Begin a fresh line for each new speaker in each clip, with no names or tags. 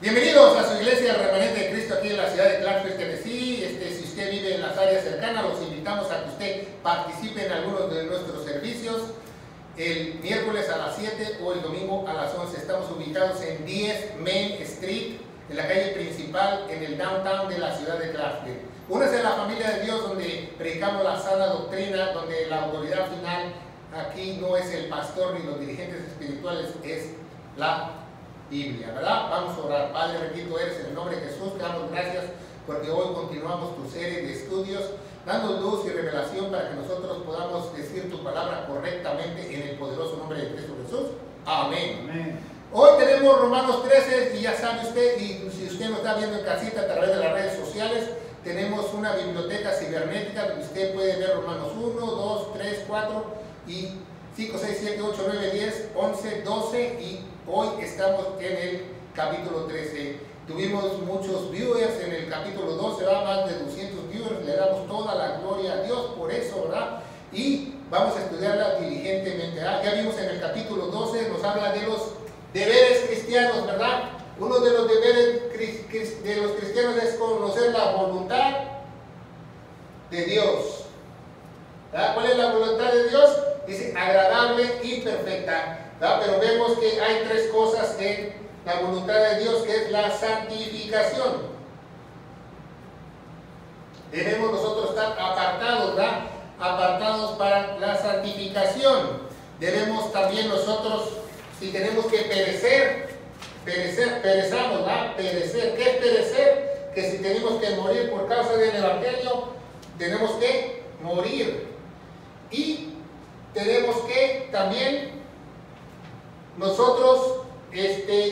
Bienvenidos a su iglesia, el Remanente de Cristo, aquí en la ciudad de Clarksville, Tennessee. Si usted vive en las áreas cercanas, los invitamos a que usted participe en algunos de nuestros servicios. El miércoles a las 7 o el domingo a las 11. Estamos ubicados en 10 Main Street, en la calle principal, en el downtown de la ciudad de Clarksville. Únese a la familia de Dios, donde predicamos la sana doctrina, donde la autoridad final aquí no es el pastor ni los dirigentes espirituales, es la Biblia, ¿verdad? Vamos a orar. Padre bendito eres, en el nombre de Jesús, te damos gracias porque hoy continuamos tu serie de estudios, dando luz y revelación para que nosotros podamos decir tu palabra correctamente en el poderoso nombre de Cristo Jesús. Amén.
Amén.
Hoy tenemos Romanos 13 y ya sabe usted, y si usted nos está viendo en casita a través de las redes sociales, tenemos una biblioteca cibernética donde usted puede ver Romanos 1, 2, 3, 4 y 5, 6, 7, 8, 9, 10, 11, 12 y hoy estamos en el capítulo 13. Tuvimos muchos viewers en el capítulo 12, ¿verdad? Más de 200 viewers, le damos toda la gloria a Dios por eso, ¿verdad? Y vamos a estudiarla diligentemente, ¿verdad? Ya vimos en el capítulo 12, nos habla de los deberes cristianos, ¿verdad? Uno de los deberes de los cristianos es conocer la voluntad de Dios, ¿verdad? ¿Cuál es la voluntad de Dios? Dice agradable y perfecta, ¿verdad? Pero vemos que hay tres cosas en la voluntad de Dios, que es la santificación. Debemos nosotros estar apartados, ¿verdad? Apartados para la santificación. Debemos también nosotros, si tenemos que perezamos, ¿verdad? Perecer. ¿Qué es perecer? Que si tenemos que morir por causa del Evangelio, tenemos que morir. Y tenemos que también nosotros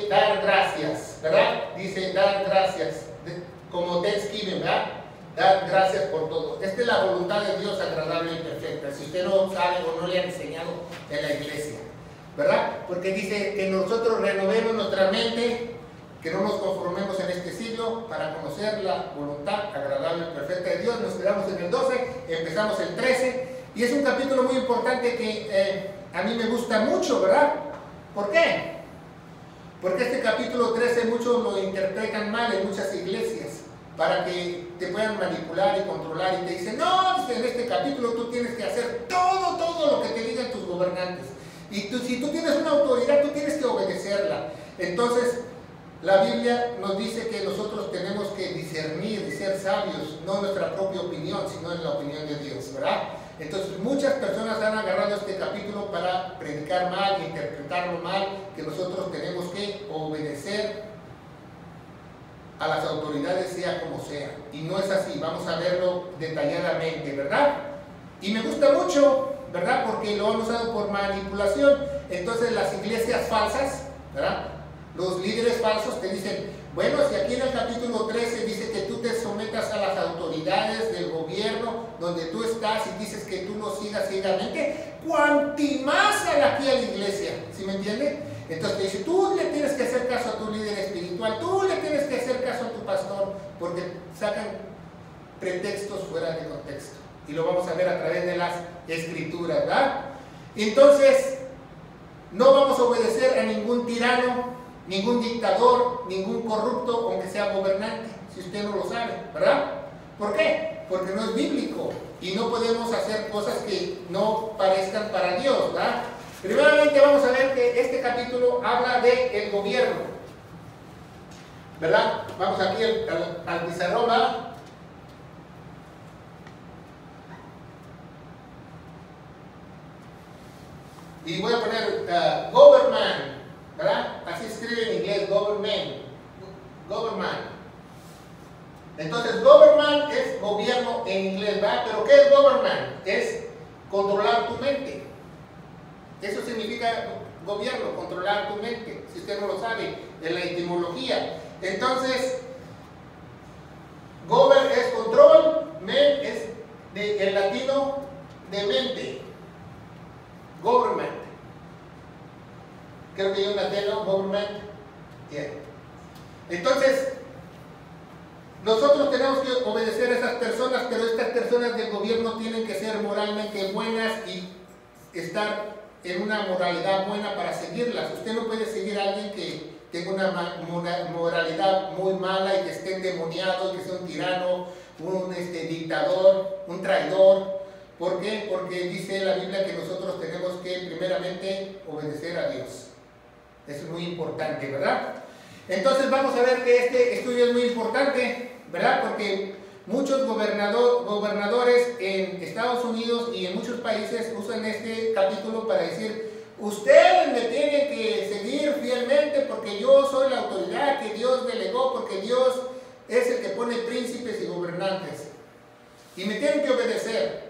dar gracias, ¿verdad? Dice dar gracias, como Thanksgiving, ¿verdad? Dar gracias por todo. Esta es la voluntad de Dios agradable y perfecta. Si usted no sabe o no le han enseñado en la iglesia, ¿verdad? Porque dice que nosotros renovemos nuestra mente, que no nos conformemos en este siglo para conocer la voluntad agradable y perfecta de Dios. Nos quedamos en el 12, empezamos el 13 y es un capítulo muy importante que a mí me gusta mucho, ¿verdad? ¿Por qué? Porque este capítulo 13 muchos lo interpretan mal en muchas iglesias para que te puedan manipular y controlar y te dicen, no, en este capítulo tú tienes que hacer todo lo que te digan tus gobernantes. Y si tú tienes una autoridad, tú tienes que obedecerla. Entonces, la Biblia nos dice que nosotros tenemos que discernir y ser sabios, no en nuestra propia opinión, sino en la opinión de Dios, ¿verdad? Entonces, muchas personas han agarrado este capítulo para predicar mal, interpretarlo mal, que nosotros tenemos que obedecer a las autoridades, sea como sea. Y no es así, vamos a verlo detalladamente, ¿verdad? Y me gusta mucho, ¿verdad? Porque lo han usado por manipulación. Entonces las iglesias falsas, ¿verdad? Los líderes falsos te dicen, bueno, si aquí en el capítulo 13 dice que tú te sometas a las autoridades del gobierno donde tú estás y dices que tú no sigas ciegamente, cuanti más aquí a la iglesia, ¿sí me entiende? Entonces te dice, tú le tienes que hacer caso a tu líder espiritual, tú le tienes que hacer caso a tu pastor, porque sacan pretextos fuera de contexto. Y lo vamos a ver a través de las escrituras, ¿verdad? Entonces, no vamos a obedecer a ningún tirano, ningún dictador, ningún corrupto, aunque sea gobernante, si usted no lo sabe, ¿verdad? ¿Por qué? Porque no es bíblico y no podemos hacer cosas que no parezcan para Dios, ¿verdad? Primeramente vamos a ver que este capítulo habla del gobierno, ¿verdad? Vamos aquí al pizarrón, ¿verdad? Y voy a poner government, ¿verdad? Así escribe en inglés, government. Entonces, government es gobierno en inglés, ¿verdad? Pero ¿qué es government? Es controlar tu mente. Eso significa gobierno, controlar tu mente, si usted no lo sabe, en la etimología. Entonces, govern es control, men es el latino de mente. Government. Creo que yo nací, ¿no? Government. Yeah. Entonces, nosotros tenemos que obedecer a esas personas, pero estas personas del gobierno tienen que ser moralmente buenas y estar en una moralidad buena para seguirlas. Usted no puede seguir a alguien que tenga una moralidad muy mala y que esté endemoniado y que sea un tirano, un dictador, un traidor. ¿Por qué? Porque dice la Biblia que nosotros tenemos que primeramente obedecer a Dios. Eso es muy importante, ¿verdad? Entonces vamos a ver que este estudio es muy importante, ¿verdad? Porque muchos gobernadores en Estados Unidos y en muchos países usan este capítulo para decir: ustedes me tienen que seguir fielmente porque yo soy la autoridad que Dios delegó, porque Dios es el que pone príncipes y gobernantes. Y me tienen que obedecer.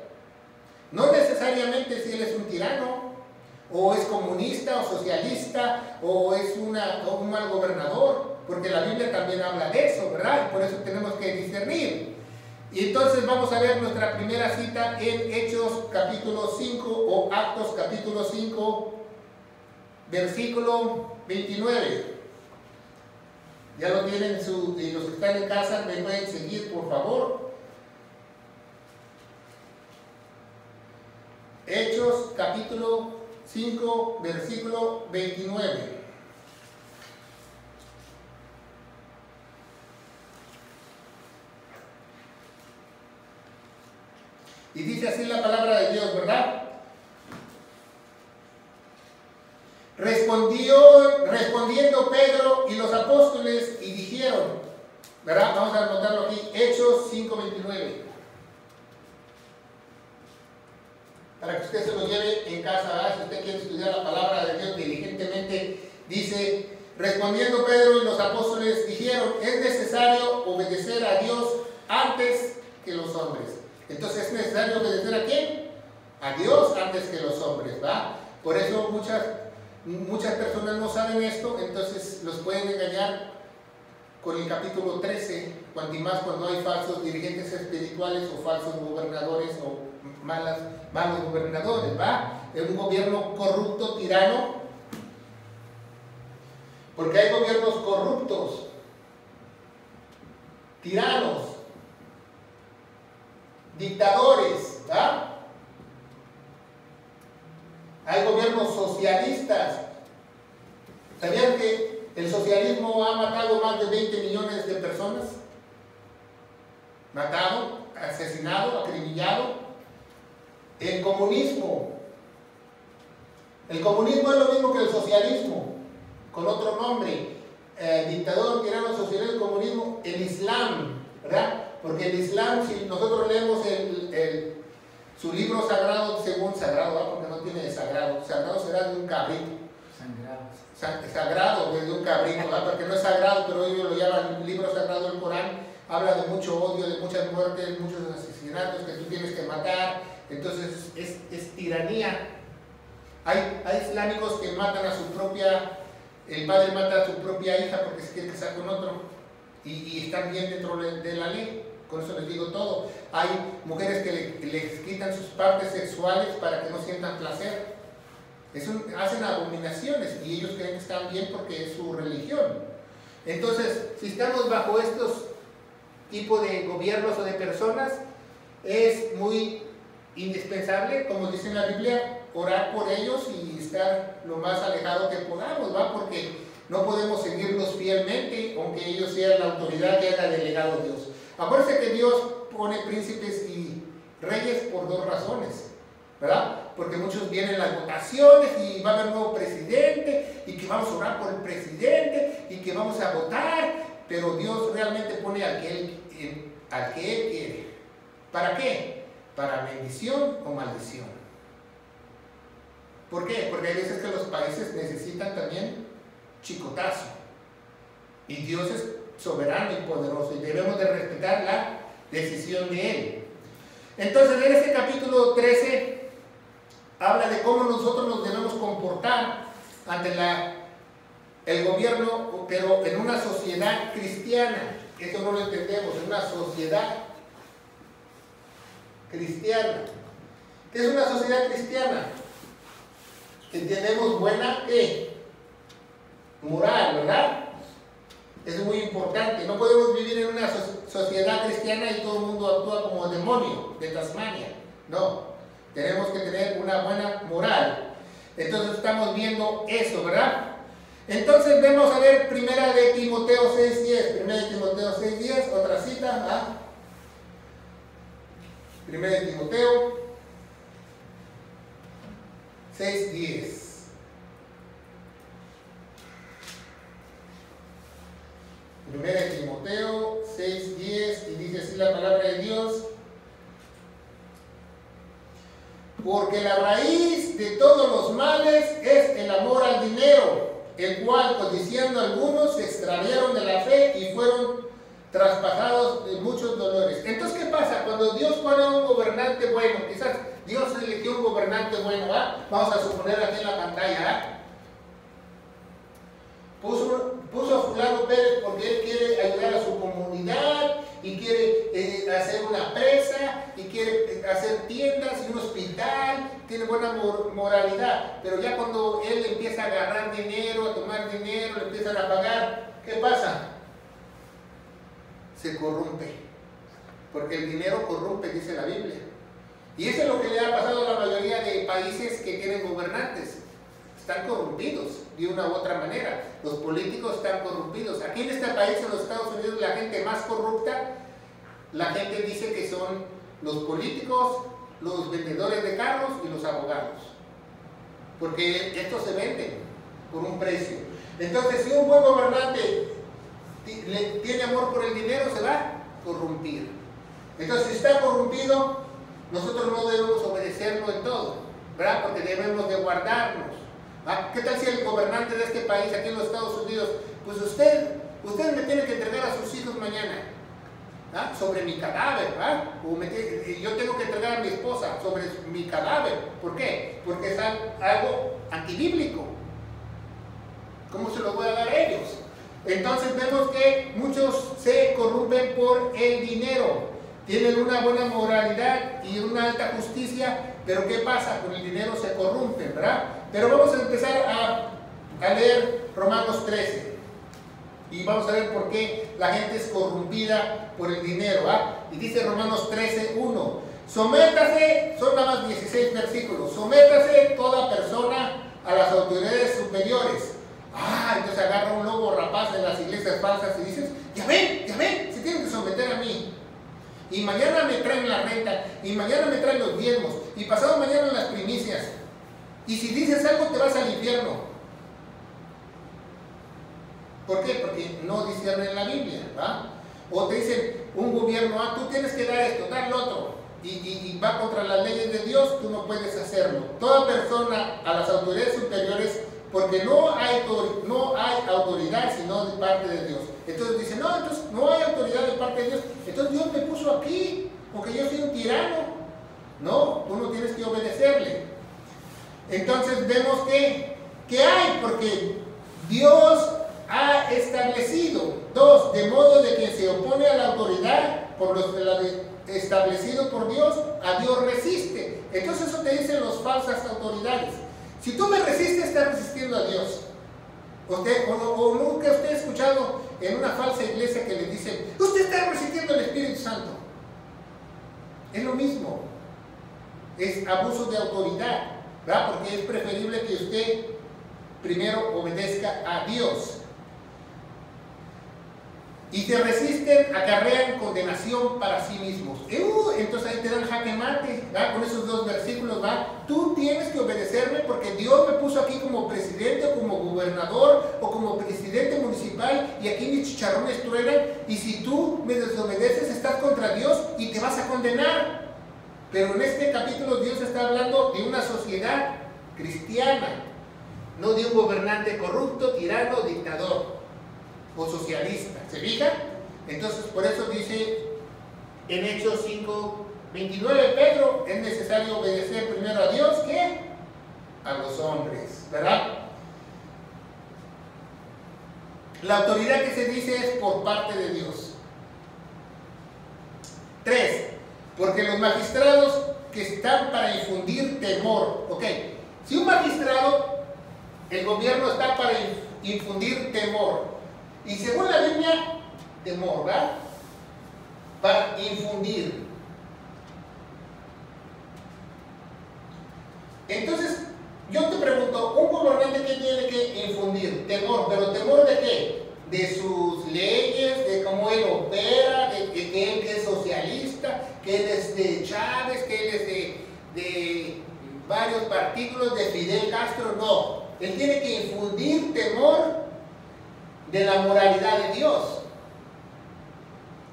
No necesariamente si él es un tirano, o es comunista, o socialista, o es un mal gobernador, porque la Biblia también habla de eso, ¿verdad? Y por eso tenemos que discernir. Y entonces vamos a ver nuestra primera cita en Hechos capítulo 5, o Actos capítulo 5, versículo 29. Ya lo tienen y los que están en casa me pueden seguir, por favor. Hechos capítulo 5, versículo 29. Y dice así la palabra de Dios, ¿verdad? Respondiendo Pedro y los apóstoles y dijeron, ¿verdad? Vamos a anotarlo aquí, Hechos 5:29. Para que usted se lo lleve en casa, ¿verdad? Si usted quiere estudiar la palabra de Dios diligentemente, dice: respondiendo Pedro y los apóstoles dijeron, es necesario obedecer a Dios antes que los hombres. Entonces, ¿es necesario obedecer a quién? A Dios antes que los hombres, ¿va? Por eso muchas personas no saben esto, entonces los pueden engañar con el capítulo 13, cuanto más cuando hay falsos dirigentes espirituales o falsos gobernadores o malos gobernadores, ¿va? Es un gobierno corrupto, tirano, porque hay gobiernos corruptos, tiranos, dictadores, ¿va? Hay gobiernos socialistas. ¿Sabían que el socialismo ha matado más de 20 millones de personas? Matado, asesinado, acribillado. El comunismo es lo mismo que el socialismo, con otro nombre, dictador, tirano, socialismo, comunismo. El Islam, ¿verdad? Porque el Islam, si nosotros leemos su libro sagrado, según sagrado, ¿verdad? Porque no tiene sagrado será de un cabrito. Sagrado de un cabrito, ¿verdad? Porque no es sagrado, pero ellos lo llaman libro sagrado del Corán. Habla de mucho odio, de muchas muertes, muchos asesinatos que tú tienes que matar. Entonces es tiranía. Hay islámicos que matan a su propia, el padre mata a su propia hija porque se quiere casar con otro y están bien dentro de la ley. Con eso les digo todo. Hay mujeres que les quitan sus partes sexuales para que no sientan placer. Hacen abominaciones y ellos creen que están bien porque es su religión. Entonces, si estamos bajo estos tipos de gobiernos o de personas, es muy indispensable, como dice en la Biblia, orar por ellos y estar lo más alejado que podamos, ¿va? Porque no podemos seguirlos fielmente, aunque ellos sean la autoridad que haya delegado Dios. Acuérdense que Dios pone príncipes y reyes por dos razones, ¿verdad? Porque muchos vienen las votaciones y va a haber un nuevo presidente y que vamos a orar por el presidente y que vamos a votar, pero Dios realmente pone al que Él quiere. ¿Para qué? Para bendición o maldición. ¿Por qué? Porque hay veces que los países necesitan también chicotazo. Y Dios es soberano y poderoso y debemos de respetar la decisión de Él. Entonces, en este capítulo 13 habla de cómo nosotros nos debemos comportar ante el gobierno, pero en una sociedad cristiana. Eso no lo entendemos, en una sociedad cristiana. ¿Qué es una sociedad cristiana? Entendemos buena moral, ¿verdad? Eso es muy importante. No podemos vivir en una sociedad cristiana y todo el mundo actúa como demonio de Tasmania. No, tenemos que tener una buena moral. Entonces estamos viendo eso, ¿verdad? Entonces vemos a ver primera de Timoteo 6:10, primera de Timoteo 6:10, otra cita, ¿ah? Primera de Timoteo 6:10. Primera de Timoteo 6:10, y dice así la palabra de Dios: porque la raíz de todos los males es el amor al dinero, el cual, codiciando algunos, se extraviaron de la fe y fueron traspasados de muchos dolores. Entonces, ¿qué pasa? Cuando Dios pone a un gobernante bueno, quizás Dios eligió un gobernante bueno, ¿va? Vamos a suponer aquí en la pantalla, ¿va? Puso a fulano Pérez porque él quiere ayudar a su comunidad y quiere hacer una presa y quiere hacer tiendas y un hospital, tiene buena moralidad, pero ya cuando él empieza a agarrar dinero, a tomar dinero, le empiezan a pagar, ¿qué pasa? Se corrompe, porque el dinero corrompe, dice la Biblia. Y eso es lo que le ha pasado a la mayoría de países que tienen gobernantes. Están corrompidos de una u otra manera. Los políticos están corrompidos. Aquí en este país, en los Estados Unidos, la gente más corrupta, la gente dice que son los políticos, los vendedores de carros y los abogados. Porque estos se venden por un precio. Entonces, si un buen gobernante tiene amor por el dinero, se va a corrompir. Entonces, si está corrompido, nosotros no debemos obedecerlo en todo, ¿verdad? Porque debemos de guardarnos. ¿Ah? ¿Qué tal si el gobernante de este país, aquí en los Estados Unidos, pues usted me tiene que entregar a sus hijos mañana, ¿ah? Sobre mi cadáver, ¿ah? O yo tengo que entregar a mi esposa sobre mi cadáver? ¿Por qué? Porque es algo antibíblico. ¿Cómo se lo voy a dar a ellos? Entonces vemos que muchos se corrompen por el dinero. Tienen una buena moralidad y una alta justicia, pero ¿qué pasa? Con el dinero se corrompen, ¿verdad? Pero vamos a empezar a leer Romanos 13 y vamos a ver por qué la gente es corrompida por el dinero, ¿ah? Y dice Romanos 13:1: sométase, son nada más 16 versículos, sométase toda persona a las autoridades superiores. Entonces agarra un lobo rapaz en las iglesias falsas y dices: ya ven, se tienen que someter a mí. Y mañana me traen la renta, y mañana me traen los diezmos, y pasado mañana las primicias. Y si dices algo te vas al infierno. ¿Por qué? Porque no disciernen la Biblia, ¿va? O te dicen un gobierno: tú tienes que dar esto, dar lo otro, y va contra las leyes de Dios, tú no puedes hacerlo. Toda persona a las autoridades superiores, porque no hay autoridad sino de parte de Dios. Entonces dicen: no, entonces no hay autoridad de parte de Dios, entonces Dios me puso aquí porque yo soy un tirano. No, tú no tienes que obedecerle. Entonces vemos que hay, porque Dios ha establecido. 2, de modo de que se opone a la autoridad por lo establecido por Dios, a Dios resiste. Entonces eso te dicen las falsas autoridades. Si tú me resistes, estás resistiendo a Dios. O nunca usted ha escuchado en una falsa iglesia que le dicen: usted está resistiendo al Espíritu Santo. Es lo mismo. Es abuso de autoridad, ¿verdad? Porque es preferible que usted primero obedezca a Dios. Y te resisten, acarrean condenación para sí mismos. Entonces ahí te dan jaque mate, ¿verdad? Con esos 2 versículos, ¿verdad? Tú tienes que obedecerme porque Dios me puso aquí como presidente, o como gobernador, o como presidente municipal, y aquí mis chicharrones truenan, y si tú me desobedeces estás contra Dios y te vas a condenar. Pero en este capítulo Dios está hablando de una sociedad cristiana, no de un gobernante corrupto, tirano, dictador o socialista. ¿Se fijan? Entonces por eso dice en Hechos 5:29 Pedro: es necesario obedecer primero a Dios que a los hombres, ¿verdad? La autoridad que se dice es por parte de Dios. 3, porque los magistrados que están para infundir temor. Ok, si un magistrado, el gobierno está para infundir temor, y según la Biblia, temor, ¿verdad? Para infundir. Entonces, Yo te pregunto, ¿un gobernante qué tiene que infundir? Temor, ¿pero temor de qué? De sus leyes, de cómo él opera, de que él que es socialista, que él es de Chávez, que él es de varios partículos, de Fidel Castro. No, él tiene que infundir temor de la moralidad de Dios.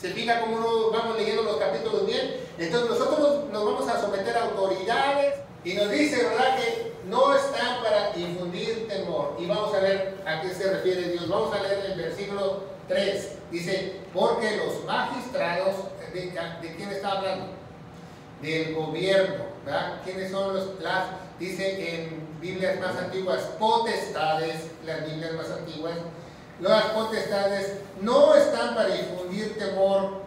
¿Se fija cómo vamos leyendo los capítulos bien? Entonces nosotros nos vamos a someter a autoridades y nos dice, ¿verdad?, que no están para infundir temor. Y vamos a ver a qué se refiere Dios. Vamos a leer el versículo 3. Dice, porque los magistrados, ¿de quién está hablando? Del gobierno, ¿verdad? ¿Quiénes son dice en Biblias más antiguas, potestades, las Biblias más antiguas? Las potestades no están para infundir temor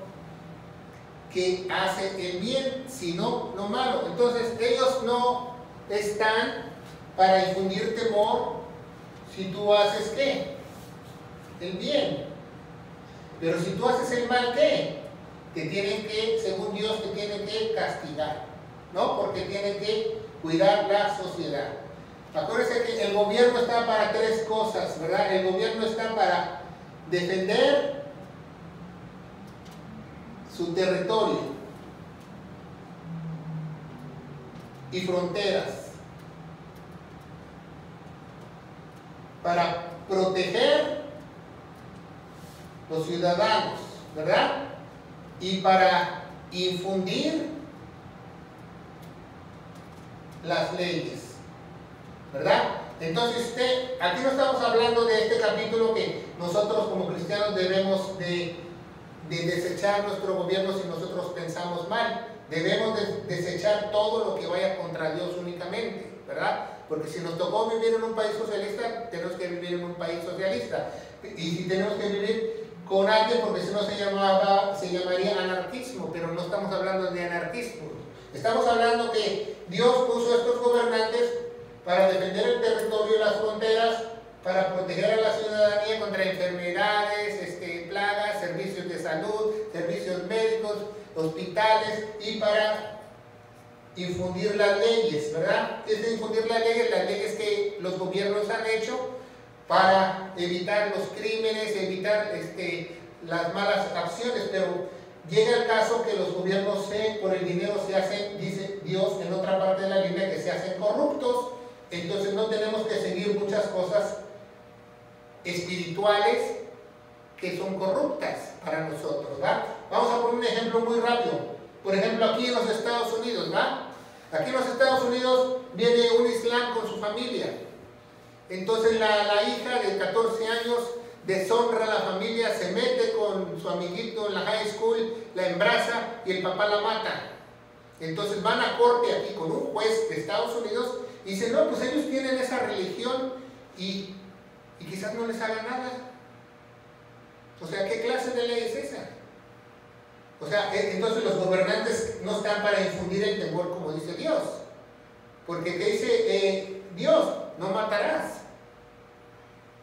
que hace el bien, sino lo malo. Entonces ellos no están para infundir temor si tú haces ¿qué? El bien. Pero si tú haces el mal, ¿qué? Te tienen que, según Dios, te tienen que castigar, ¿no? Porque tienen que cuidar la sociedad. Acuérdense que el gobierno está para tres cosas, ¿verdad? El gobierno está para defender su territorio y fronteras, para proteger los ciudadanos, ¿verdad? Y para infundir las leyes, ¿verdad? Entonces aquí no estamos hablando de este capítulo que nosotros como cristianos debemos de desechar nuestro gobierno si nosotros pensamos mal. Debemos de desechar todo lo que vaya contra Dios únicamente, ¿verdad? Porque si nos tocó vivir en un país socialista, tenemos que vivir en un país socialista. Y si tenemos que vivir con alguien, porque si no se llamaría anarquismo, pero no estamos hablando de anarquismo. Estamos hablando que Dios puso a estos gobernantes para defender el territorio y las fronteras, para proteger a la ciudadanía contra enfermedades, plagas, servicios de salud, servicios médicos, hospitales, y para infundir las leyes, ¿verdad? Es de infundir las leyes que los gobiernos han hecho para evitar los crímenes, evitar las malas acciones, pero llega el caso que los gobiernos por el dinero se hacen, dice Dios en otra parte de la Biblia, que se hacen corruptos. Entonces no tenemos que seguir muchas cosas espirituales que son corruptas para nosotros, ¿va? Vamos a poner un ejemplo muy rápido. Por ejemplo, aquí en los Estados Unidos, ¿va? Aquí en los Estados Unidos viene un islam con su familia. Entonces la hija de 14 años deshonra a la familia, se mete con su amiguito en la high school, la embaraza y el papá la mata. Entonces van a corte aquí con un juez de Estados Unidos y dicen, no, pues ellos tienen esa religión y quizás no les haga nada. O sea, ¿qué clase de ley es esa? O sea, entonces los gobernantes no están para infundir el temor como dice Dios. Porque ¿qué dice Dios? No matarás.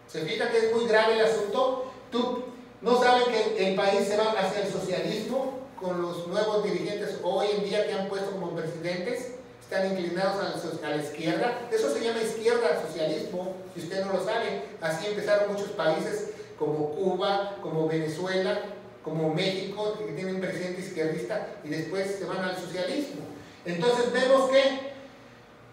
¿Se fija que es muy grave el asunto? ¿Tú no sabes que el país se va hacia el socialismo con los nuevos dirigentes hoy en día que han puesto como presidentes? Están inclinados a la izquierda. Eso se llama izquierda, socialismo, si usted no lo sabe. Así empezaron muchos países como Cuba, como Venezuela, como México, que tienen un presidente izquierdista y después se van al socialismo. Entonces vemos que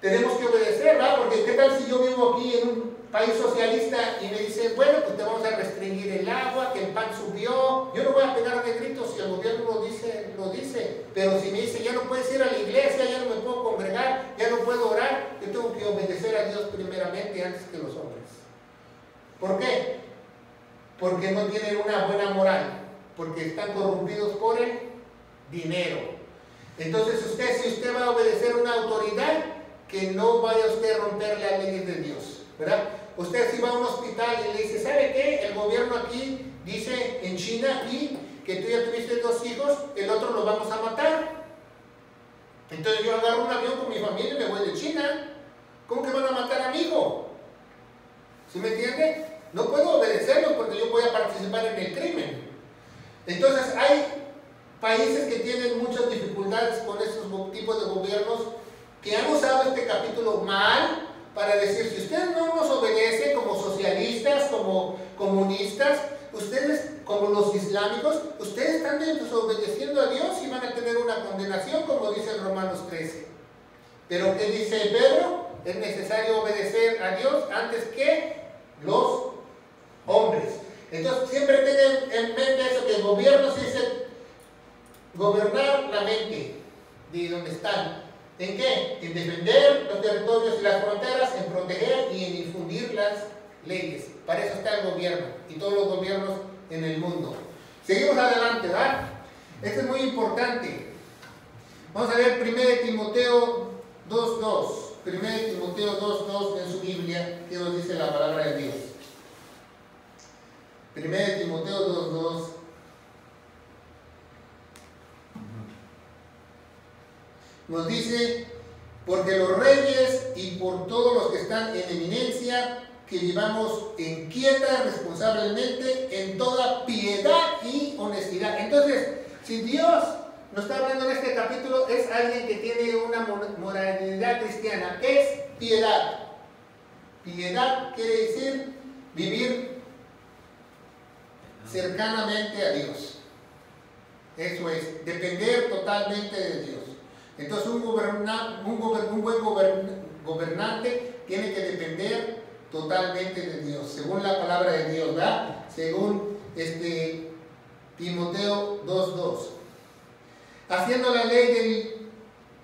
tenemos que obedecer, ¿verdad? Porque ¿qué tal si yo vivo aquí en un país socialista y me dicen, bueno, pues te vamos a restringir el agua, que el pan subió? Yo no voy a pegar de gritos si el gobierno lo dice. Pero si me dice, ya no puedes ir a la iglesia, ya no me puedo congregar, ya no puedo orar, yo tengo que obedecer a Dios primeramente antes que los hombres. ¿Por qué? Porque no tienen una buena moral, porque están corrompidos por el dinero. Entonces si usted va a obedecer a una autoridad, que no vaya usted a romper las leyes de Dios, ¿verdad? Usted si va a un hospital y le dice, ¿sabe qué? El gobierno aquí dice, en China aquí, que tú ya tuviste 2 hijos, el otro lo vamos a matar. Entonces yo agarro un avión con mi familia y me voy de China. ¿Cómo que van a matar a mi hijo? ¿Sí me entiende? No puedo obedecerlos porque yo voy a participar en el crimen. Entonces hay países que tienen muchas dificultades con estos tipos de gobiernos que han usado este capítulo mal para decir, si ustedes no nos obedecen como socialistas, como comunistas, ustedes como los islámicos, ustedes están desobedeciendo a Dios y van a tener una condenación, como dice Romanos 13. Pero ¿qué dice Pedro? Es necesario obedecer a Dios antes que los hombres. Entonces siempre tengan en mente eso, que el gobierno se dice gobernar la mente de donde están. ¿En qué? En defender los territorios y las fronteras, en proteger y en infundir las leyes. Para eso está el gobierno y todos los gobiernos en el mundo. Seguimos adelante, ¿verdad? Esto es muy importante. Vamos a ver 1 Timoteo 2:2. 1 Timoteo 2:2 en su Biblia, que nos dice la palabra de Dios. 1 Timoteo 2:2. Nos dice, porque los reyes y por todos los que están en eminencia, que vivamos en quieta, responsablemente, en toda piedad y honestidad. Entonces, si Dios nos está hablando en este capítulo, es alguien que tiene una moralidad cristiana. ¿Qué es piedad? Piedad quiere decir vivir cercanamente a Dios. Eso es, depender totalmente de Dios. Entonces un buen gobernante tiene que depender totalmente de Dios, según la palabra de Dios, ¿verdad? Según Timoteo 2:2. Haciendo la ley de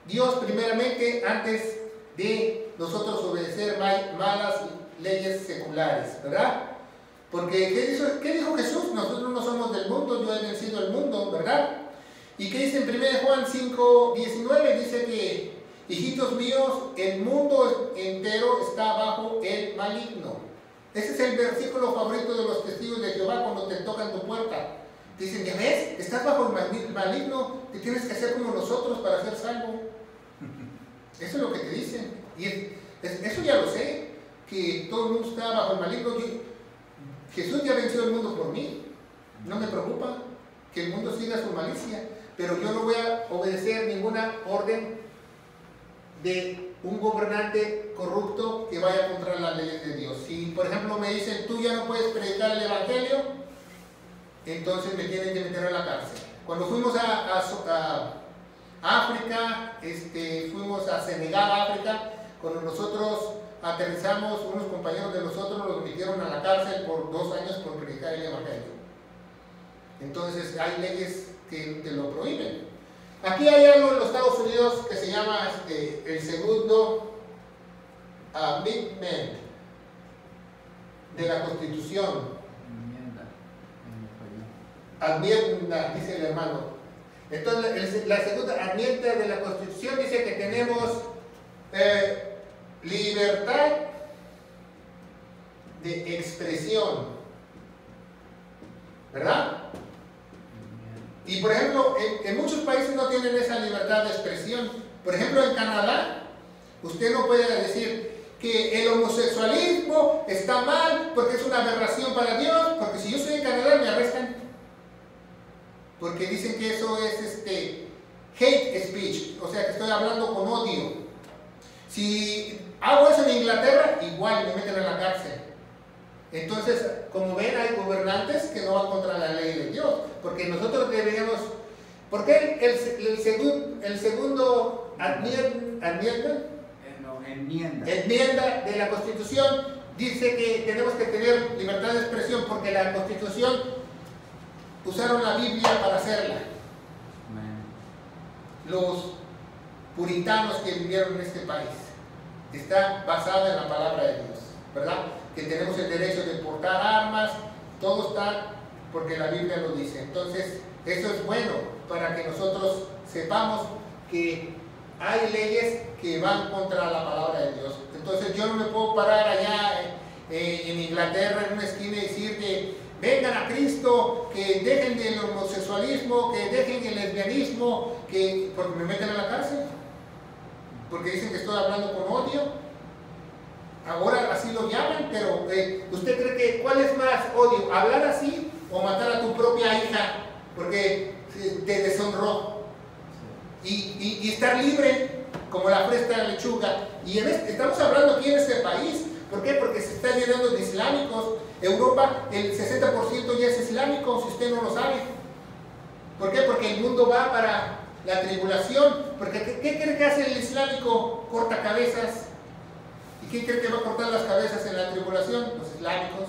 Dios primeramente antes de nosotros obedecer malas leyes seculares, ¿verdad? Porque ¿qué dijo Jesús? Nosotros no somos del mundo, yo he vencido el mundo, ¿verdad? ¿Y qué dice en 1 Juan 5:19? Dice que, hijitos míos, el mundo entero está bajo el maligno. Ese es el versículo favorito de los testigos de Jehová cuando te tocan tu puerta. Dicen, ¿ya ves? Estás bajo el maligno, te tienes que hacer como nosotros para ser salvo. Eso es lo que te dicen. Y eso ya lo sé, que todo el mundo está bajo el maligno. Jesús ya venció el mundo por mí. No me preocupa que el mundo siga su malicia, pero yo no voy a obedecer ninguna orden de un gobernante corrupto que vaya contra las leyes de Dios. Si, por ejemplo, me dicen, tú ya no puedes predicar el Evangelio, entonces me tienen que meter a la cárcel. Cuando fuimos a África, fuimos a Senegal, África, cuando nosotros aterrizamos, unos compañeros de nosotros los metieron a la cárcel por 2 años por predicar el Evangelio. Entonces hay leyes que te lo prohíben. Aquí hay algo en los Estados Unidos que se llama el segundo amendment de la Constitución. Enmienda, dice el hermano. Entonces la segunda enmienda de la Constitución dice que tenemos libertad de expresión, ¿verdad? Y por ejemplo, en muchos países no tienen esa libertad de expresión. Por ejemplo, en Canadá, usted no puede decir que el homosexualismo está mal porque es una aberración para Dios, porque si yo estoy en Canadá me arrestan. Porque dicen que eso es hate speech, o sea que estoy hablando con odio. Si hago eso en Inglaterra, igual me meten a la cárcel. Entonces, como ven, hay gobernantes que no van contra la ley de Dios, porque nosotros deberíamos, porque el segundo enmienda de la Constitución dice que tenemos que tener libertad de expresión, porque la Constitución usaron la Biblia para hacerla. Los puritanos que vivieron en este país, está basada en la palabra de Dios, ¿verdad? Que tenemos el derecho de portar armas, todo está porque la Biblia lo dice. Entonces, eso es bueno para que nosotros sepamos que hay leyes que van contra la palabra de Dios. Entonces, yo no me puedo parar allá en Inglaterra, en una esquina, y decir que vengan a Cristo, que dejen del homosexualismo, que dejen el lesbianismo, porque me meten a la cárcel, porque dicen que estoy hablando con odio. Ahora así lo llaman, pero ¿usted cree que cuál es más odio? ¿Hablar así o matar a tu propia hija porque te deshonró? Y estar libre como la fresca lechuga. Y estamos hablando aquí en este país. ¿Por qué? Porque se está llenando de islámicos. Europa, el 60% ya es islámico, si usted no lo sabe. ¿Por qué? Porque el mundo va para la tribulación. Porque ¿qué cree que hace el islámico? Corta cabezas. ¿Y quién cree que va a cortar las cabezas en la tribulación? Los islámicos.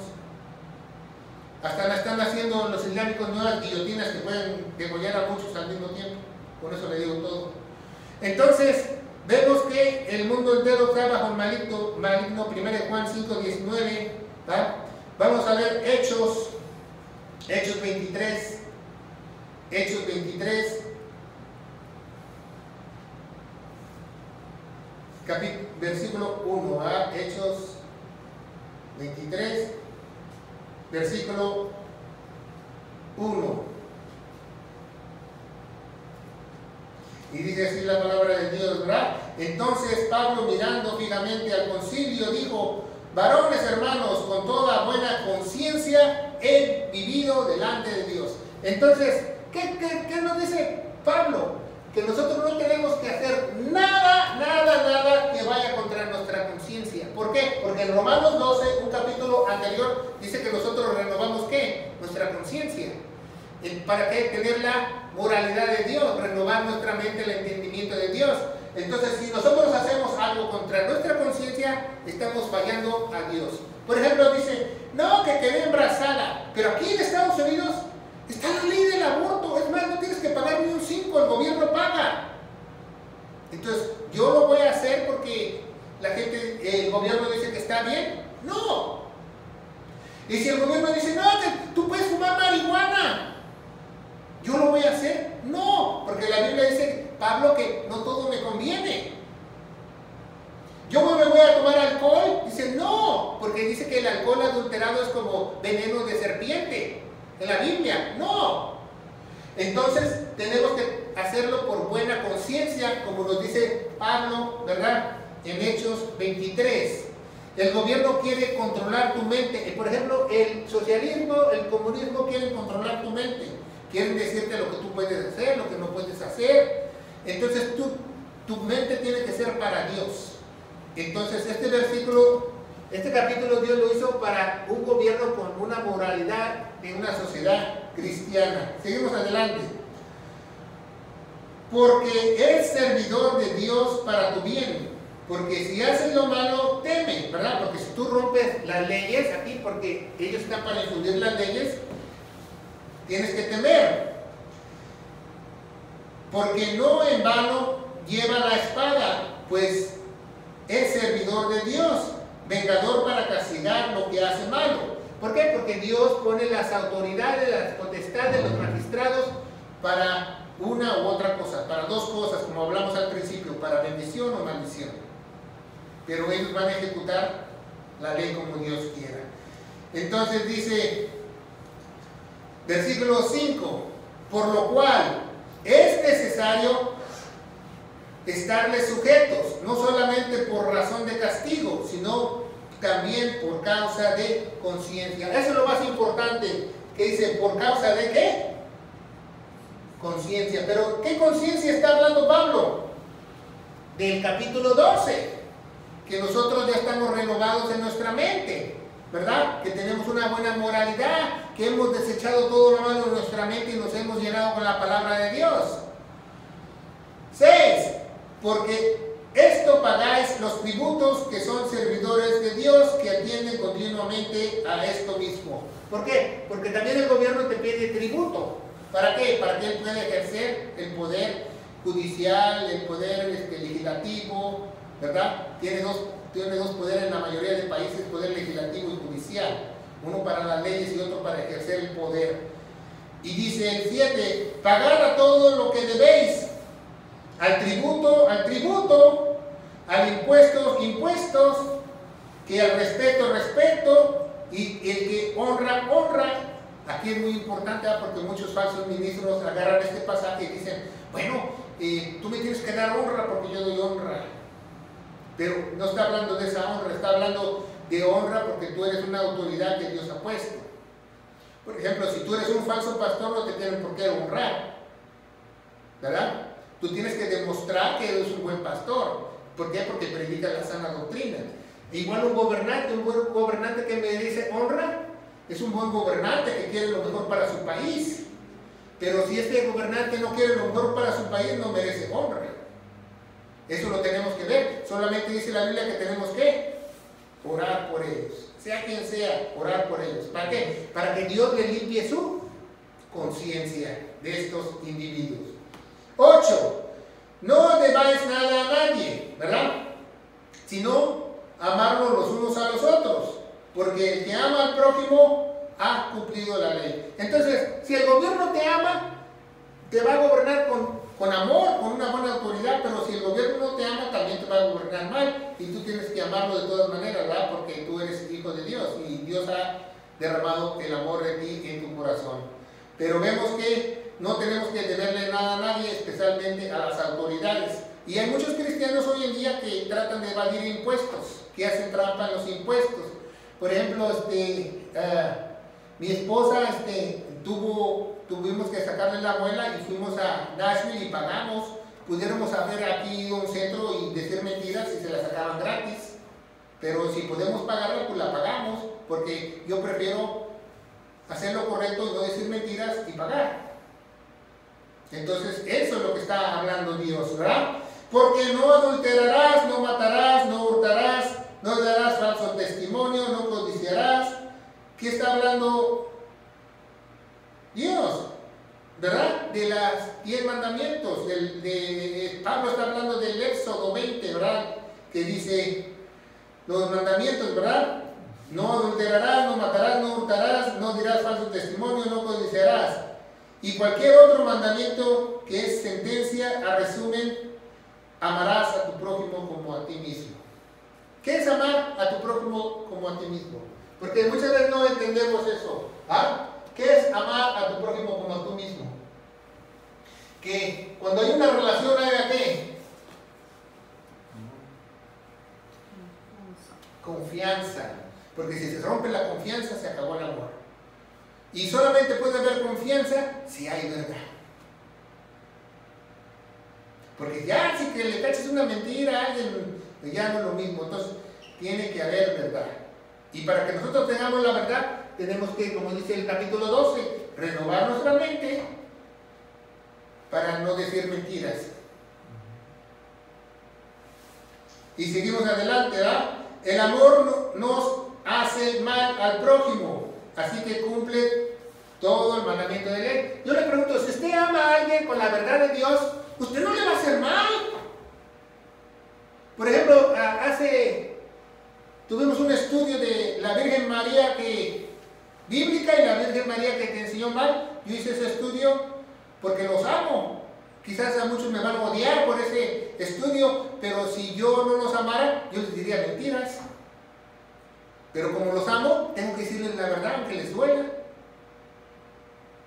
Hasta están haciendo los islámicos nuevas guillotinas que pueden degollar a muchos al mismo tiempo. Con eso le digo todo. Entonces, vemos que el mundo entero está bajo el maligno. 1 Juan 5:19. Vamos a ver Hechos 23. Hechos 23. Versículo 1. Hechos 23. Versículo 1. Y dice así la palabra de Dios, ¿verdad? Entonces Pablo, mirando fijamente al concilio, dijo: varones hermanos, con toda buena conciencia he vivido delante de Dios. Entonces, ¿qué nos dice Pablo? Que nosotros no tenemos que hacer nada que vaya contra nuestra conciencia. ¿Por qué? Porque en Romanos 12, un capítulo anterior, dice que nosotros renovamos ¿qué? Nuestra conciencia. ¿Para qué? Tener la moralidad de Dios, renovar nuestra mente, el entendimiento de Dios. Entonces, si nosotros hacemos algo contra nuestra conciencia, estamos fallando a Dios. Por ejemplo, dice, no, que quedé embarazada, pero aquí en Estados Unidos está la ley del aborto. Es más, no tienes que pagar ni un 5, el gobierno paga. Entonces, ¿yo lo voy a hacer porque la gente, el gobierno dice que está bien? No. Y si el gobierno dice, no, que tú puedes fumar marihuana, ¿yo lo voy a hacer? No, porque la Biblia dice, Pablo, que no todo me conviene. ¿Yo me voy a tomar alcohol? Dice, no, porque dice que el alcohol adulterado es como veneno de serpiente. En la Biblia, no. Entonces, tenemos que hacerlo por buena conciencia, como nos dice Pablo, ¿verdad? En Hechos 23. El gobierno quiere controlar tu mente. Por ejemplo, el socialismo, el comunismo quieren controlar tu mente. Quieren decirte lo que tú puedes hacer, lo que no puedes hacer. Entonces, tu mente tiene que ser para Dios. Entonces, este capítulo Dios lo hizo para un gobierno con una moralidad en una sociedad cristiana. Seguimos adelante. Porque eres servidor de Dios para tu bien. Porque si haces lo malo, teme, ¿verdad? Porque si tú rompes las leyes aquí, porque ellos están para infundir las leyes, tienes que temer. Porque no en vano lleva la espada, pues es servidor de Dios, vengador para castigar lo que hace malo. ¿Por qué? Porque Dios pone las autoridades, las potestades, los magistrados para una u otra cosa, para dos cosas, como hablamos al principio, para bendición o maldición. Pero ellos van a ejecutar la ley como Dios quiera. Entonces dice, versículo 5, por lo cual es necesario estarles sujetos, no solamente por razón de castigo, sino también por causa de conciencia. Eso es lo más importante, que dice, ¿por causa de qué? Conciencia. Pero ¿qué conciencia está hablando Pablo? Del capítulo 12, que nosotros ya estamos renovados en nuestra mente, ¿verdad? Que tenemos una buena moralidad, que hemos desechado todo lo malo en nuestra mente y nos hemos llenado con la palabra de Dios. 6. Porque esto pagáis los tributos que son servidores de Dios, que atienden continuamente a esto mismo. ¿Por qué? Porque también el gobierno te pide tributo. ¿Para qué? Para que él pueda ejercer el poder judicial, el poder legislativo, ¿verdad? Tiene dos poderes en la mayoría de países, poder legislativo y judicial. Uno para las leyes y otro para ejercer el poder. Y dice el 7, pagar a todo lo que debéis. Al tributo, al impuestos, que al respeto, y el que honra. Aquí es muy importante, porque muchos falsos ministros agarran este pasaje y dicen, bueno, tú me tienes que dar honra porque yo doy honra. Pero no está hablando de esa honra, está hablando de honra porque tú eres una autoridad que Dios ha puesto. Por ejemplo, si tú eres un falso pastor, no te tienen por qué honrar, ¿verdad? Tú tienes que demostrar que eres un buen pastor. ¿Por qué? Porque predica la sana doctrina. Igual un buen gobernante que merece honra, es un buen gobernante que quiere lo mejor para su país. Pero si este gobernante no quiere lo mejor para su país, no merece honra. Eso lo tenemos que ver. Solamente dice la Biblia que tenemos que orar por ellos. Sea quien sea, orar por ellos. ¿Para qué? Para que Dios le limpie su conciencia de estos individuos. 8. No debáis nada a nadie, ¿verdad? Sino amarnos los unos a los otros. Porque el que ama al prójimo ha cumplido la ley. Entonces, si el gobierno te ama, te va a gobernar con amor, con una buena autoridad, pero si el gobierno no te ama, también te va a gobernar mal, y tú tienes que amarlo de todas maneras, ¿verdad? Porque tú eres hijo de Dios, y Dios ha derramado el amor de ti en tu corazón. Pero vemos que no tenemos que deberle nada a nadie, especialmente a las autoridades. Y hay muchos cristianos hoy en día que tratan de evadir impuestos, que hacen trampa en los impuestos. Por ejemplo, mi esposa tuvimos que sacarle la muela y fuimos a Nashville y pagamos. Pudiéramos haber aquí un centro y decir mentiras y se la sacaban gratis. Pero si podemos pagarla, pues la pagamos, porque yo prefiero hacer lo correcto y no decir mentiras y pagar. Entonces, eso es lo que está hablando Dios, ¿verdad? Porque no adulterarás, no matarás, no hurtarás, no darás falso testimonio, no codiciarás. ¿Qué está hablando Dios? ¿Verdad? De los 10 mandamientos. Pablo está hablando del Éxodo 20, ¿verdad? Que dice los mandamientos, ¿verdad? No adulterarás, no matarás, no hurtarás, no dirás falso testimonio, no codiciarás. Y cualquier otro mandamiento que es sentencia, a resumen, amarás a tu prójimo como a ti mismo. ¿Qué es amar a tu prójimo como a ti mismo? Porque muchas veces no entendemos eso. ¿Ah? ¿Qué es amar a tu prójimo como a tú mismo? Que cuando hay una relación, ¿haya qué? Confianza. Porque si se rompe la confianza, se acabó el amor. Y solamente puede haber confianza si hay verdad. Porque ya si que le caches una mentira a alguien, ya no es lo mismo. Entonces, tiene que haber verdad. Y para que nosotros tengamos la verdad, tenemos que, como dice el capítulo 12, renovar nuestra mente para no decir mentiras. Y seguimos adelante, ¿verdad? El amor nos hace mal al prójimo, así que cumple todo el mandamiento de ley. Yo le pregunto, si usted ama a alguien con la verdad de Dios, usted no le va a hacer mal. Por ejemplo, tuvimos un estudio de la Virgen María bíblica y la Virgen María que te enseñó mal. Yo hice ese estudio porque los amo. Quizás a muchos me van a odiar por ese estudio, pero si yo no los amara, yo les diría mentiras. Pero como los amo, tengo que decirles la verdad, aunque les duela.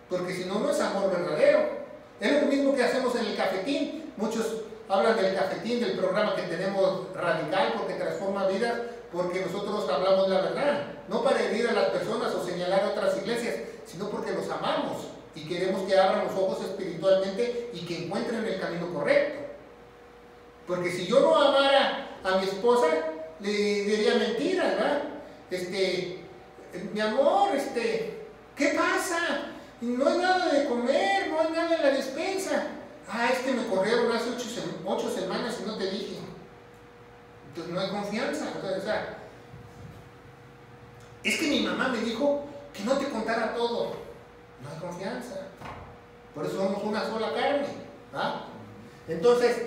Porque si no, no es amor verdadero. Es lo mismo que hacemos en el cafetín. Muchos hablan del cafetín, del programa que tenemos radical, porque transforma vidas, porque nosotros hablamos la verdad. No para herir a las personas o señalar a otras iglesias, sino porque los amamos y queremos que abran los ojos espiritualmente y que encuentren el camino correcto. Porque si yo no amara a mi esposa, le diría mentiras, ¿verdad? Mi amor, ¿qué pasa? No hay nada de comer, no hay nada en la despensa. Es que me corrieron hace 8 semanas y no te dije. Entonces no hay confianza. O sea, es que mi mamá me dijo que no te contara todo. No hay confianza. Por eso somos una sola carne. ¿Ah? Entonces,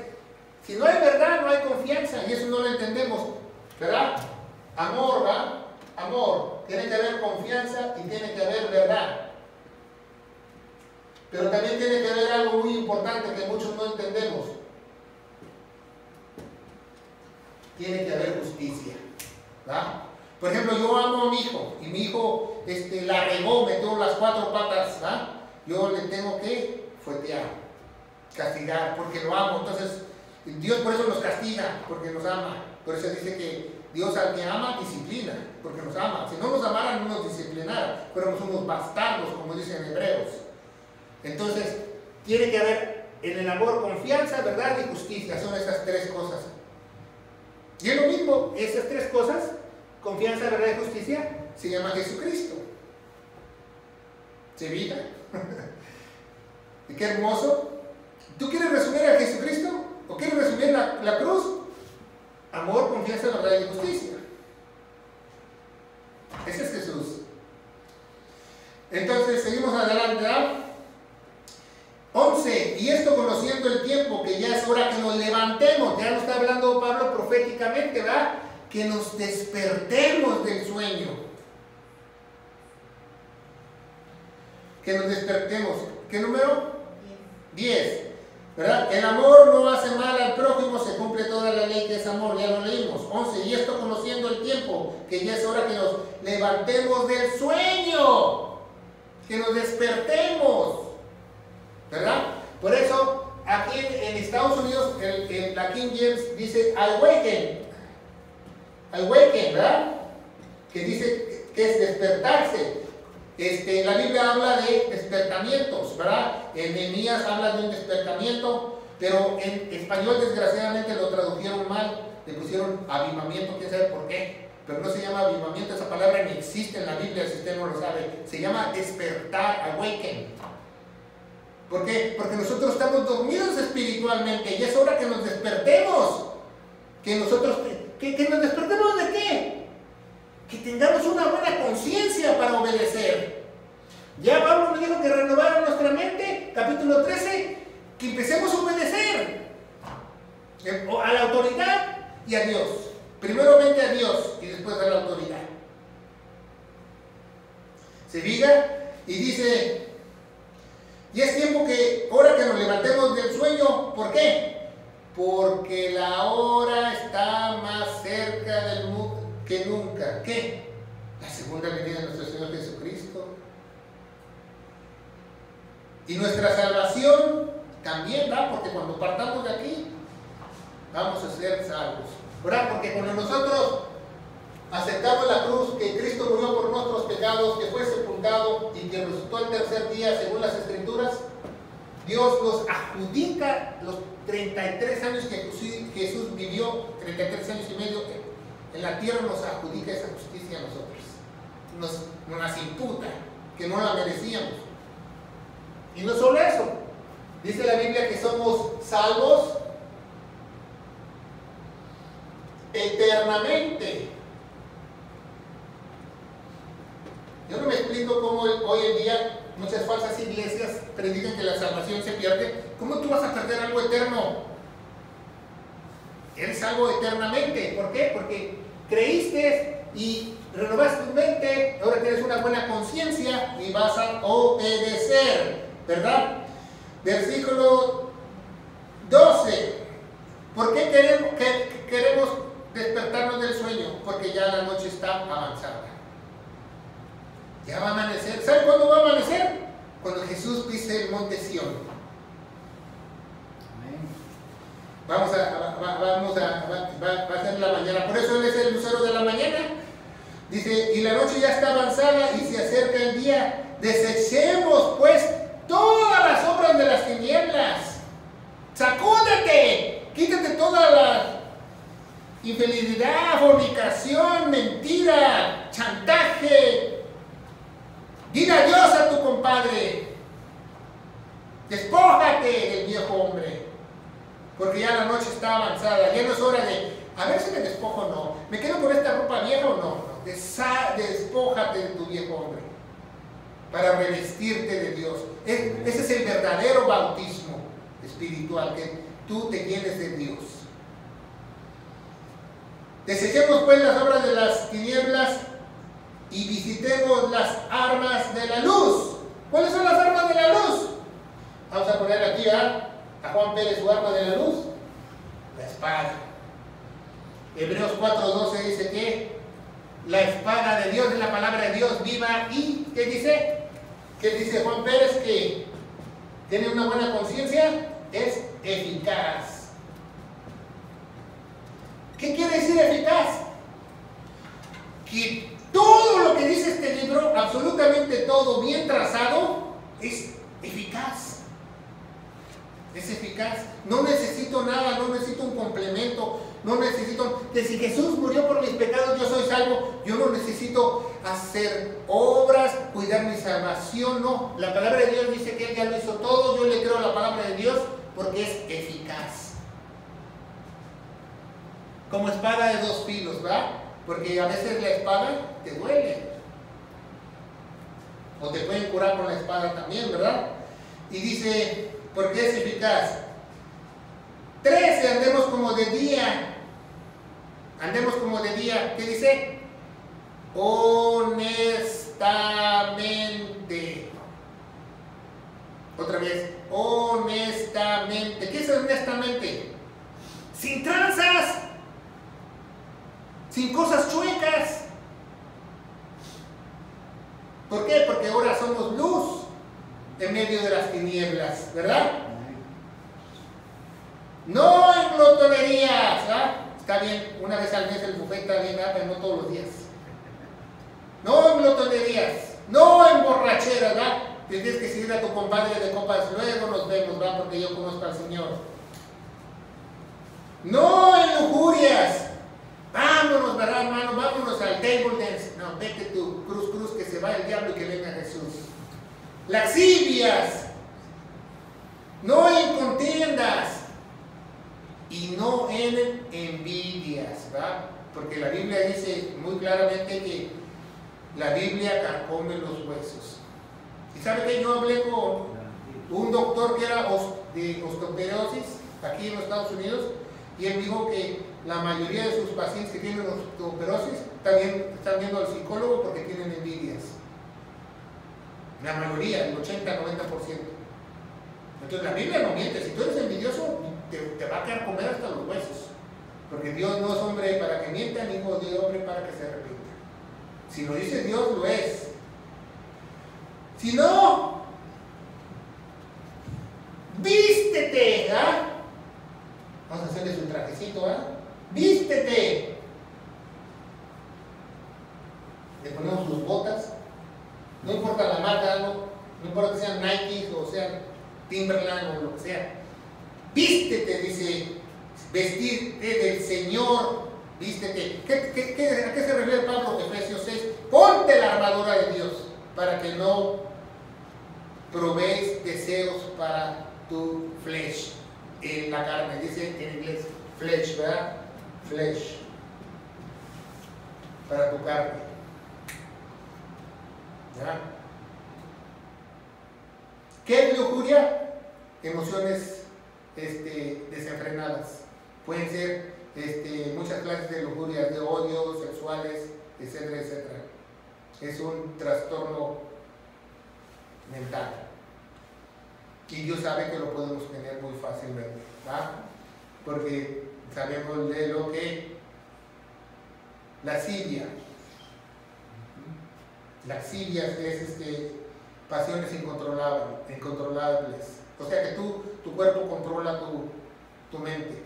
si no hay verdad, no hay confianza. Y eso no lo entendemos. ¿Verdad? Amor, ¿verdad? Amor. Tiene que haber confianza y tiene que haber verdad. Pero también tiene que haber algo muy importante que muchos no entendemos. Tiene que haber justicia. ¿Verdad? Por ejemplo, yo amo a mi hijo y mi hijo la regó, metió las 4 patas. ¿Verdad? Yo le tengo que fuetear, castigar, porque lo amo. Entonces, Dios por eso nos castiga, porque nos ama. Por eso dice que Dios al que ama disciplina, porque nos ama. Si no nos amara, no nos disciplinara. Fuéramos unos bastardos, como dicen Hebreos. Entonces, tiene que haber En el amor, confianza, verdad y justicia. Son esas tres cosas. Y es lo mismo, esas tres cosas, confianza, verdad y justicia, se llama Jesucristo. ¿Se fija? Qué hermoso. ¿Tú quieres resumir a Jesucristo? ¿O quieres resumir la cruz? Amor, confianza, verdad y justicia. Ese es Jesús. Entonces, seguimos adelante, ¿verdad? 11. Y esto conociendo el tiempo, que ya es hora que nos levantemos. Ya nos está hablando Pablo proféticamente, ¿verdad? Que nos despertemos del sueño. Que nos despertemos. ¿Qué número? 10. ¿Verdad? El amor no hace mal al prójimo, se cumple toda la ley que es amor, ya lo leímos. 11. Y esto conociendo el tiempo, que ya es hora que nos levantemos del sueño, que nos despertemos, ¿verdad? Por eso, aquí en Estados Unidos, la King James dice awaken, ¿verdad? Que dice que es despertarse. La Biblia habla de despertamientos, ¿verdad? En Nehemías habla de un despertamiento, pero en español desgraciadamente lo tradujeron mal, le pusieron avivamiento, quién sabe por qué, pero no se llama avivamiento, esa palabra ni existe en la Biblia si usted no lo sabe, se llama despertar, awaken. ¿Por qué? Porque nosotros estamos dormidos espiritualmente y es hora que nos despertemos, que nosotros, que nos despertemos ¿de qué? Que tengamos una buena conciencia para obedecer. Ya Pablo nos dijo que renovara nuestra mente, capítulo 13, que empecemos a obedecer a la autoridad y a Dios. Primeramente a Dios y después a la autoridad. Se diga y dice, y es tiempo que, hora que nos levantemos del sueño. ¿Por qué? Porque la hora está más cerca del mundo que nunca. ¿Qué? La segunda venida de nuestro Señor Jesucristo. Y nuestra salvación también, ¿verdad? Porque cuando partamos de aquí, vamos a ser salvos, ¿verdad? Porque cuando nosotros aceptamos la cruz, que Cristo murió por nuestros pecados, que fue sepultado y que resucitó el tercer día, según las Escrituras, Dios nos adjudica los 33 años que Jesús vivió, 33 años y medio, en la tierra nos adjudica esa justicia a nosotros. Nos las imputa, que no la merecíamos. Y no solo eso, dice la Biblia que somos salvos eternamente. Yo no me explico cómo hoy en día muchas falsas iglesias predican que la salvación se pierde. ¿Cómo tú vas a perder algo eterno? Eres salvo eternamente. ¿Por qué? Porque creíste y renovaste tu mente, ahora tienes una buena conciencia y vas a obedecer, ¿verdad? Versículo 12. ¿Por qué queremos despertarnos del sueño? Porque ya la noche está avanzada. Ya va a amanecer. ¿Sabe cuándo va a amanecer? Cuando Jesús pise el monte Sión. Va a ser la mañana. Por eso Él es el lucero de la mañana. Dice, y la noche ya está avanzada y se acerca el día. Desechemos pues todas las obras de las tinieblas. Sacúdete. Quítate toda la infidelidad, fornicación, mentira, chantaje. Dile adiós a tu compadre. Despójate del viejo hombre. Porque ya la noche está avanzada. Ya no es hora de, a ver si me despojo o no. ¿Me quedo con esta ropa vieja o no? Despójate de tu viejo hombre. Para revestirte de Dios. Ese es el verdadero bautismo espiritual. Que tú te llenes de Dios. Desechemos pues las obras de las tinieblas y visitemos las armas de la luz. ¿Cuáles son las armas de la luz? Vamos a poner aquí a Juan Pérez su arma de la luz. La espada. Hebreos 4:12 dice que la espada de Dios es la palabra de Dios viva y, ¿qué dice? ¿Qué dice Juan Pérez? Que tiene una buena conciencia, es eficaz. ¿Qué quiere decir eficaz? Que todo lo que dice este libro, absolutamente todo bien trazado, es eficaz. Es eficaz. No necesito nada, no necesito un complemento, no necesito que si Jesús murió por mis pecados yo soy salvo. Yo no necesito hacer obras, cuidar mi salvación, no. La palabra de Dios dice que Él ya lo hizo todo. Yo le creo a la palabra de Dios porque es eficaz. Como espada de dos filos, ¿verdad? Porque a veces la espada te duele. O te pueden curar con la espada también, ¿verdad? Y dice, ¿por qué es eficaz? 13, andemos como de día. Andemos como de día. ¿Qué dice? Honestamente. Otra vez, honestamente. ¿Qué es honestamente? Sin tranzas, sin cosas chuecas. ¿Por qué? Porque ahora somos luz en medio de las tinieblas, ¿verdad? No en glotonerías, ¿verdad? Está bien, una vez al mes el buffet está bien, ¿verdad? Pero no todos los días. No en glotonerías, no en borracheras, ¿verdad? Tienes que seguir a tu compadre de copas, luego nos vemos, ¿verdad? Porque yo conozco al Señor. No en lujurias. Vámonos, ¿verdad, hermano? Vámonos al table dance. No, vete tú, cruz, que se vaya el diablo y que venga Jesús. Lascivias. No en contiendas. Y no en envidias, ¿verdad? Porque la Biblia dice muy claramente que la Biblia carcome los huesos. ¿Y sabe que yo hablé con un doctor que era de osteoporosis aquí en los Estados Unidos? Y él dijo que la mayoría de sus pacientes que tienen osteoporosis también están viendo al psicólogo porque tienen envidias. La mayoría, el 80-90%. Entonces la Biblia no miente. Si tú eres envidioso, te va a quedar comer hasta los huesos. Porque Dios no es hombre para que mienta, ni hijo de hombre para que se arrepienta. Si lo dice Dios, lo es. Si no, vístete, ¿ah? Vamos a hacerle su trajecito, ¿ah? Vístete. Le ponemos sus botas. No importa la marca, no importa que sean Nike o sean Timberland o lo que sea. Vístete, dice, vestirte del Señor. Vístete. ¿A qué se refiere Pablo? Efesios 6. Ponte la armadura de Dios para que no provees deseos para tu flesh. En la carne, dice en inglés flesh, ¿verdad? Flesh. Para tu carne. ¿Verdad? ¿Qué es lujuria? Emociones desenfrenadas. Pueden ser muchas clases de lujuria, de odio, sexuales, etcétera, etcétera. Es un trastorno mental. Y Dios sabe que lo podemos tener muy fácilmente, ¿verdad? Porque sabemos de lo que lascivia. Lascivia es pasiones incontrolables. O sea que tu cuerpo controla tu mente.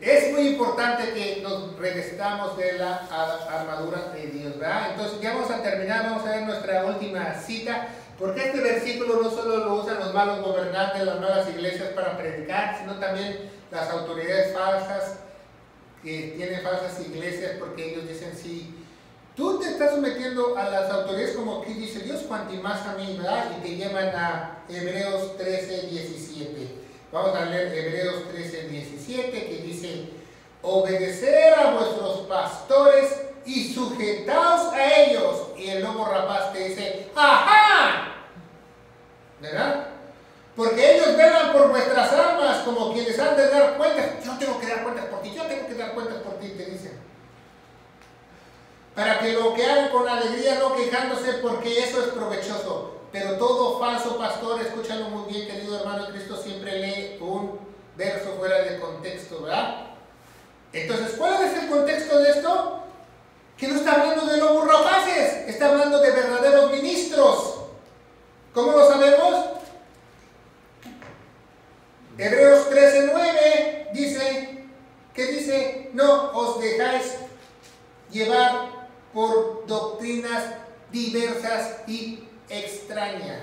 Es muy importante que nos revestamos de la armadura de Dios, ¿verdad? Entonces ya vamos a terminar, vamos a ver nuestra última cita. Porque este versículo no solo lo usan los malos gobernantes, las malas iglesias para predicar, sino también las autoridades falsas que tienen falsas iglesias, porque ellos dicen, si tú te estás sometiendo a las autoridades como aquí dice Dios, cuanto más a mí, ¿verdad? Y te llevan a Hebreos 13:17. Vamos a leer Hebreos 13:17 que dice, obedecer a vuestros pastores y sujetaos a ellos. Y el lobo rapaz te dice, ¡ajá! ¿Verdad? Porque ellos velan por vuestras almas como quienes han de dar cuentas. Yo tengo que dar cuentas por ti, yo tengo que dar cuentas por ti, te dicen. Para que lo que hagan con alegría, no quejándose, porque eso es provechoso. Pero todo falso pastor, escúchalo muy bien, querido hermano en Cristo, siempre lee un verso fuera de contexto, ¿verdad? Entonces, ¿cuál es el contexto de esto? Que no está hablando de lobos rapaces, está hablando de verdaderos ministros. ¿Cómo lo sabemos? Hebreos 13:9 dice, ¿qué dice? No os dejáis llevar por doctrinas diversas y extrañas,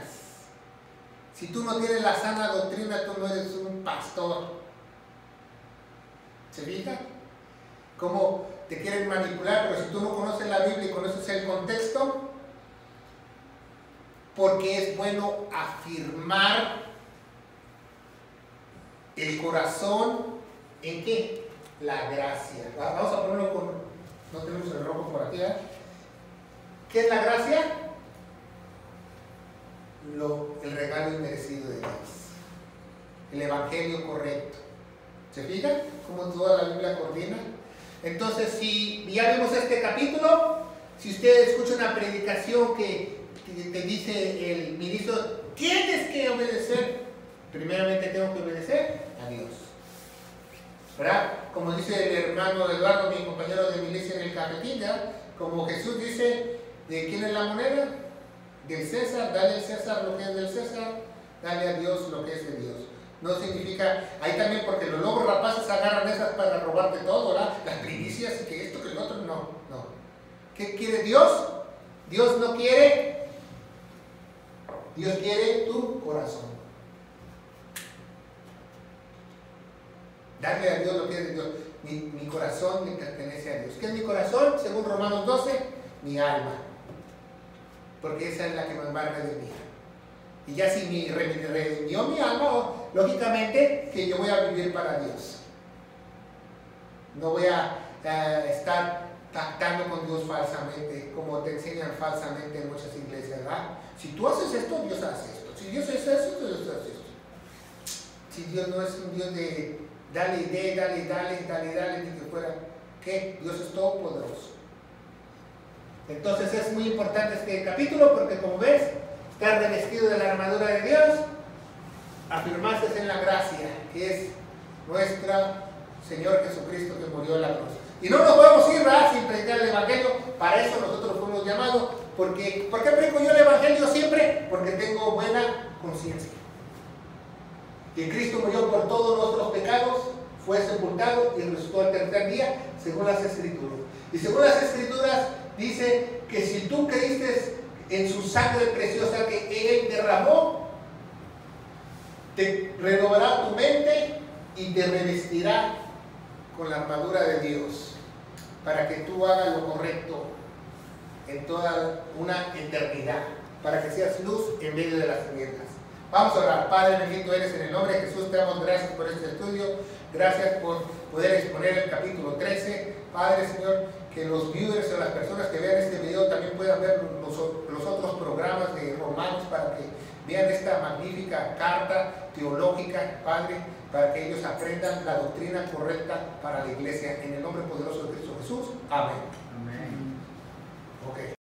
Si tú no tienes la sana doctrina, tú no eres un pastor. ¿Se fija? Cómo te quieren manipular, pero si tú no conoces la Biblia y conoces el contexto, porque es bueno afirmar el corazón en ¿qué? La gracia. Vamos a ponerlo con, no tenemos el rojo por aquí, ¿eh? ¿Qué es la gracia? El regalo inmerecido de Dios, el evangelio correcto. ¿Se fijan cómo toda la Biblia coordina? Entonces, si ya vimos este capítulo, si usted escucha una predicación que te dice el ministro, tienes que obedecer, primeramente tengo que obedecer a Dios, ¿verdad? Como dice el hermano Eduardo, mi compañero de milicia en el cafetín, ¿verdad? Como Jesús dice, ¿de quién es la moneda? Del César. Dale al César lo que es del César, dale a Dios lo que es de Dios. No significa, ahí también porque los lobos rapaces agarran esas para robarte todo, ¿verdad? Las primicias, que esto, que el otro, no. ¿Qué quiere Dios? Dios no quiere, Dios quiere tu corazón. Darle a Dios lo que es de Dios. Mi corazón le pertenece a Dios. ¿Qué es mi corazón? Según Romanos 12, mi alma. Porque esa es la que me va a redimir. Y ya si me redimió mi alma, lógicamente que yo voy a vivir para Dios. No voy a estar pactando con Dios falsamente, como te enseñan falsamente en muchas iglesias, ¿verdad? Si tú haces esto, Dios hace esto. Si Dios hace esto, Dios hace esto. Si Dios no es un Dios de dale, ni que fuera, ¿qué? Dios es todopoderoso. Entonces es muy importante este capítulo porque, como ves, estar revestido de la armadura de Dios, afirmarse en la gracia, que es nuestro Señor Jesucristo que murió en la cruz. Y no nos podemos ir, ¿verdad?, sin predicar el Evangelio. Para eso nosotros fuimos llamados. ¿Por qué predico yo el Evangelio siempre? Porque tengo buena conciencia. Que Cristo murió por todos nuestros pecados, fue sepultado y resucitó al tercer día, según las Escrituras. Y según las Escrituras dice que si tú creíste en su sangre preciosa que Él derramó, te renovará tu mente y te revestirá con la armadura de Dios para que tú hagas lo correcto en toda una eternidad, para que seas luz en medio de las tinieblas. Vamos a orar. Padre bendito eres, en el nombre de Jesús te damos gracias por este estudio, gracias por poder exponer el capítulo 13. Padre, Señor, que los viewers o las personas que vean este video también puedan ver los otros programas de Romanos, para que vean esta magnífica carta teológica, Padre, para que ellos aprendan la doctrina correcta para la iglesia. En el nombre poderoso de Cristo Jesús. Amén. Amén. Ok.